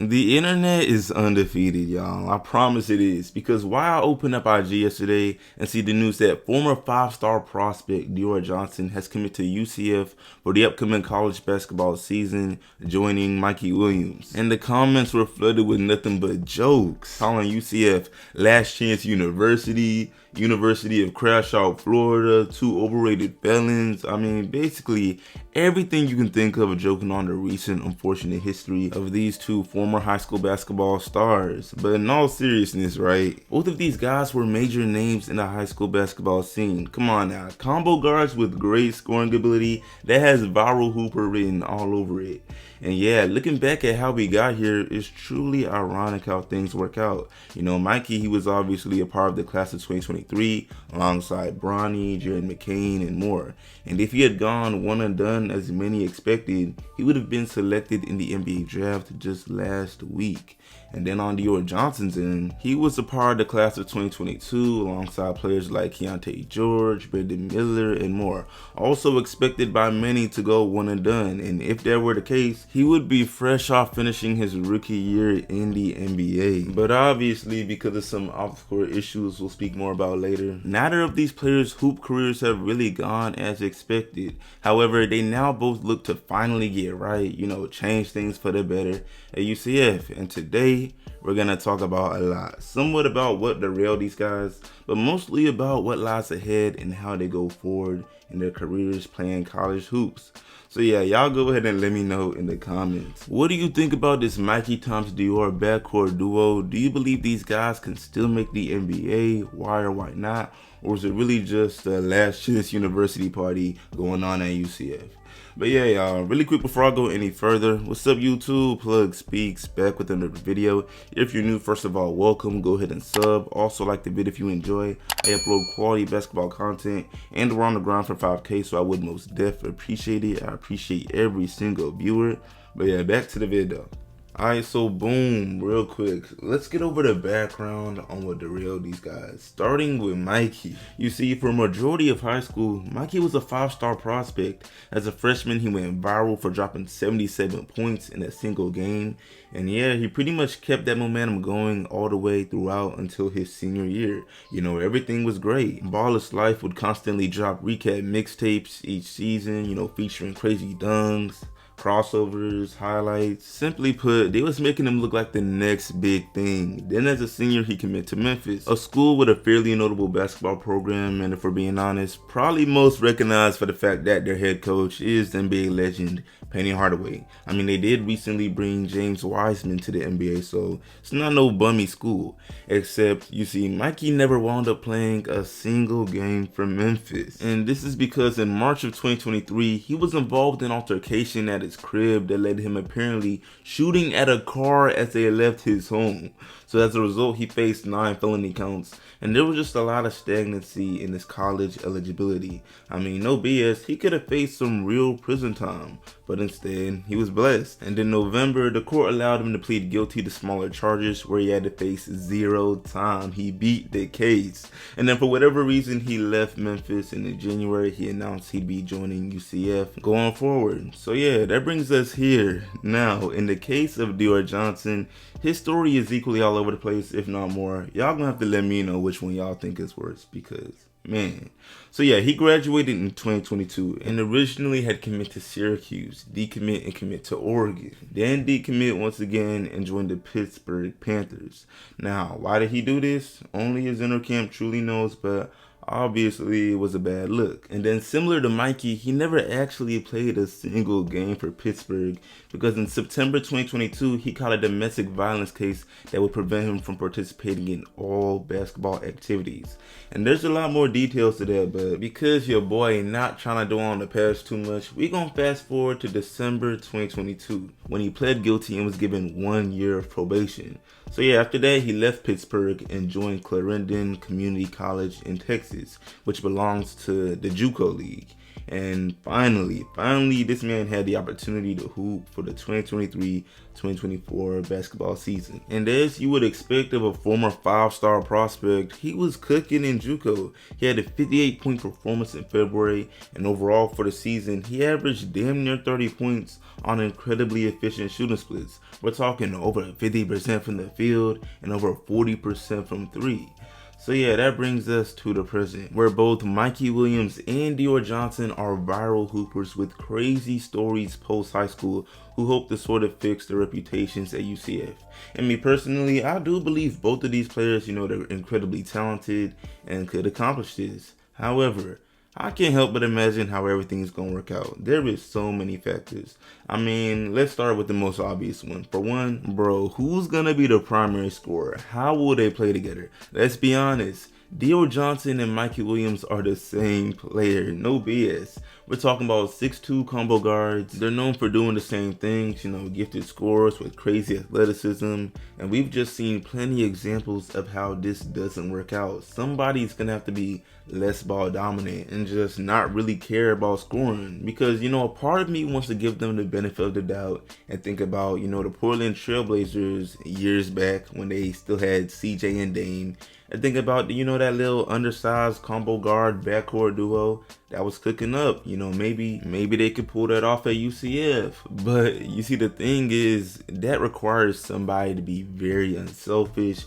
The internet is undefeated, y'all. I promise it is. Because while I opened up IG yesterday and see the news that former 5-star prospect Dior Johnson has committed to UCF for the upcoming college basketball season, joining Mikey Williams. And the comments were flooded with nothing but jokes, calling UCF Last Chance University, University of Crash Out, Florida, 2 overrated felons. I mean, basically everything you can think of joking on the recent unfortunate history of these two former high school basketball stars. But in all seriousness, right, both of these guys were major names in the high school basketball scene. Come on now, combo guards with great scoring ability that has viral hooper written all over it. And yeah, looking back at how we got here, it's truly ironic how things work out. You know, Mikey, he was obviously a part of the class of 2023 alongside Bronny, Jared McCain, and more. And if he had gone one and done as many expected, he would have been selected in the NBA draft just last week. And then on Dior Johnson's end, he was a part of the class of 2022 alongside players like Keontae George, Brandon Miller, and more. Also expected by many to go one and done, and if that were the case, he would be fresh off finishing his rookie year in the NBA. But obviously, because of some off-court issues we'll speak more about later, neither of these players' hoop careers have really gone as expected. However, they now both look to finally get right, you know, change things for the better at UCF. And today, we're gonna talk about a lot, somewhat about what derailed these guys, but mostly about what lies ahead and how they go forward in their careers playing college hoops. So yeah, y'all go ahead and let me know in the comments. What do you think about this Mikey times Dior backcourt duo? Do you believe these guys can still make the NBA? Why or why not? Or is it really just a last chance university party going on at UCF? But yeah, y'all, really quick before I go any further, what's up YouTube? Plug Speaks back with another video. If you're new, first of all, welcome. Go ahead and sub. Also like the video if you enjoy. I upload quality basketball content and we're on the ground for 5K, so I would most definitely appreciate it. I appreciate every single viewer. But yeah, back to the video. Alright, so boom, real quick, let's get over the background on what derailed these guys, starting with Mikey. You see, for a majority of high school, Mikey was a 5-star prospect. As a freshman, he went viral for dropping 77 points in a single game, and yeah, he pretty much kept that momentum going all the way throughout until his senior year. You know, everything was great. Baller's Life would constantly drop recap mixtapes each season, you know, featuring crazy dunks, crossovers, highlights. Simply put, they was making him look like the next big thing. Then as a senior, he committed to Memphis, a school with a fairly notable basketball program, and if we're being honest, probably most recognized for the fact that their head coach is the NBA legend Penny Hardaway. I mean, they did recently bring James Wiseman to the NBA, so it's not no bummy school. Except, you see, Mikey never wound up playing a single game for Memphis. And this is because in March of 2023, he was involved in an altercation at his crib that led to him apparently shooting at a car as they left his home. So as a result, he faced 9 felony counts, and there was just a lot of stagnancy in his college eligibility. I mean, no BS, he could have faced some real prison time, but instead, he was blessed. And in November, the court allowed him to plead guilty to smaller charges where he had to face 0 time. He beat the case. And then for whatever reason, he left Memphis, and in January, he announced he'd be joining UCF going forward. So yeah, that brings us here. Now, in the case of Dior Johnson, his story is equally all over the place, if not more. Y'all gonna have to let me know which one y'all think is worse, because man. So yeah, he graduated in 2022 and originally had committed to Syracuse, decommit and commit to Oregon, then decommit once again and joined the Pittsburgh Panthers. Now, why did he do this? Only his inner camp truly knows, but obviously it was a bad look. And then similar to Mikey, he never actually played a single game for Pittsburgh because in September 2022, he caught a domestic violence case that would prevent him from participating in all basketball activities. And there's a lot more details to that, but because your boy not trying to dwell on the past too much, we gonna fast forward to December 2022 when he pled guilty and was given 1 year of probation. So yeah, after that, he left Pittsburgh and joined Clarendon Community College in Texas, which belongs to the JUCO League. And finally, this man had the opportunity to hoop for the 2023-2024 basketball season. And as you would expect of a former 5-star prospect, he was cooking in JUCO. He had a 58-point performance in February, and overall for the season, he averaged damn near 30 points on incredibly efficient shooting splits. We're talking over 50% from the field and over 40% from 3. So yeah, that brings us to the present, where both Mikey Williams and Dior Johnson are viral hoopers with crazy stories post high school who hope to sort of fix their reputations at UCF. And me personally, I do believe both of these players, they're incredibly talented and could accomplish this. However, I can't help but imagine how everything's gonna work out. There is so many factors. I mean, let's start with the most obvious one. For one, bro, who's gonna be the primary scorer? How will they play together? Let's be honest. Dior Johnson and Mikey Williams are the same player, no BS. We're talking about 6'2" combo guards. They're known for doing the same things, gifted scorers with crazy athleticism. And we've just seen plenty of examples of how this doesn't work out. Somebody's gonna have to be less ball dominant and just not really care about scoring. Because, a part of me wants to give them the benefit of the doubt and think about, the Portland Trailblazers years back when they still had CJ and Dame. And think about, that little undersized combo guard backcourt duo that was cooking up. Maybe they could pull that off at UCF. But you see, the thing is, that requires somebody to be very unselfish,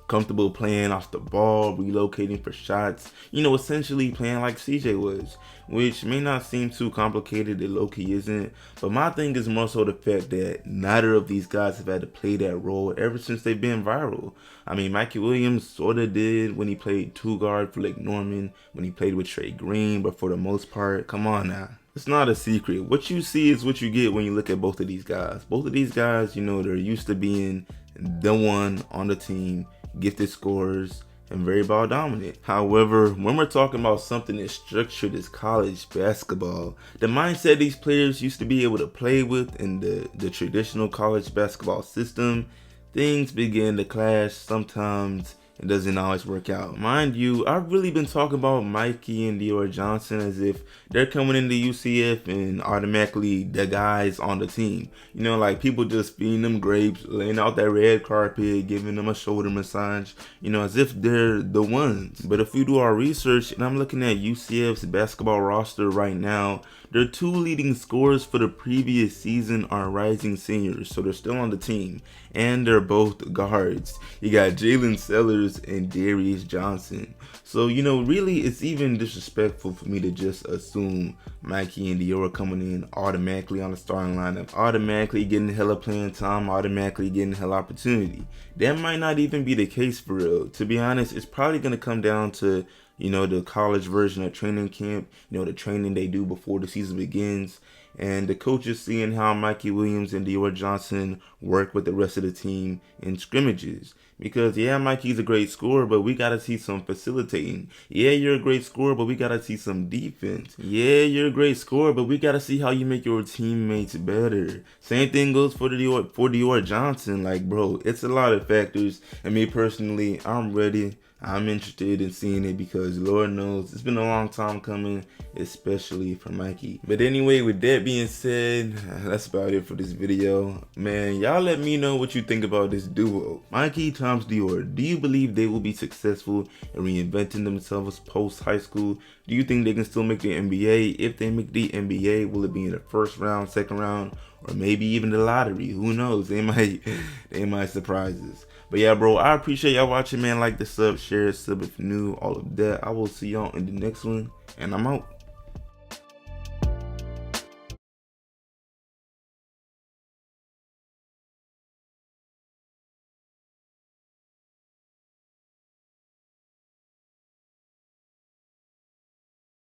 comfortable playing off the ball, relocating for shots, essentially playing like CJ was, which may not seem too complicated, it low-key isn't. But my thing is more so the fact that neither of these guys have had to play that role ever since they've been viral. I mean, Mikey Williams sort of did when he played 2-guard for Lake Norman, when he played with Trey Green, but for the most part, come on now. It's not a secret. What you see is what you get when you look at both of these guys. Both of these guys, they're used to being the one on the team, gifted scorers, and very ball dominant. However, when we're talking about something as structured as college basketball, the mindset these players used to be able to play with in the traditional college basketball system, things begin to clash. Sometimes it doesn't always work out. Mind you, I've really been talking about Mikey and Dior Johnson as if they're coming into UCF and automatically the guys on the team. Like people just feeding them grapes, laying out that red carpet, giving them a shoulder massage, as if they're the ones. But if we do our research, and I'm looking at UCF's basketball roster right now, their 2 leading scorers for the previous season are rising seniors, so they're still on the team, and they're both guards. You got Jalen Sellers and Dior Johnson. So, really it's even disrespectful for me to just assume Mikey and Dior are coming in automatically on the starting lineup, automatically getting hella playing time, automatically getting hella opportunity. That might not even be the case for real. To be honest, it's probably going to come down to the college version of training camp, the training they do before the season begins, and the coaches seeing how Mikey Williams and Dior Johnson work with the rest of the team in scrimmages. Because yeah, Mikey's a great scorer, but we gotta see some facilitating. Yeah, you're a great scorer, but we gotta see some defense. Yeah, you're a great scorer, but we gotta see how you make your teammates better. Same thing goes for Dior Johnson. Like, bro, it's a lot of factors. And me personally, I'm ready. I'm interested in seeing it because Lord knows it's been a long time coming, especially for Mikey. But anyway, with that being said, that's about it for this video. Man, y'all let me know what you think about this duo, Mikey times Dior. Do you believe they will be successful in reinventing themselves post high school? Do you think they can still make the NBA? If they make the NBA, will it be in the first round, second round, or maybe even the lottery? Who knows? They might surprise us. But yeah, bro, I appreciate y'all watching, man. Like the sub, share, sub if new, all of that. I will see y'all in the next one, and I'm out.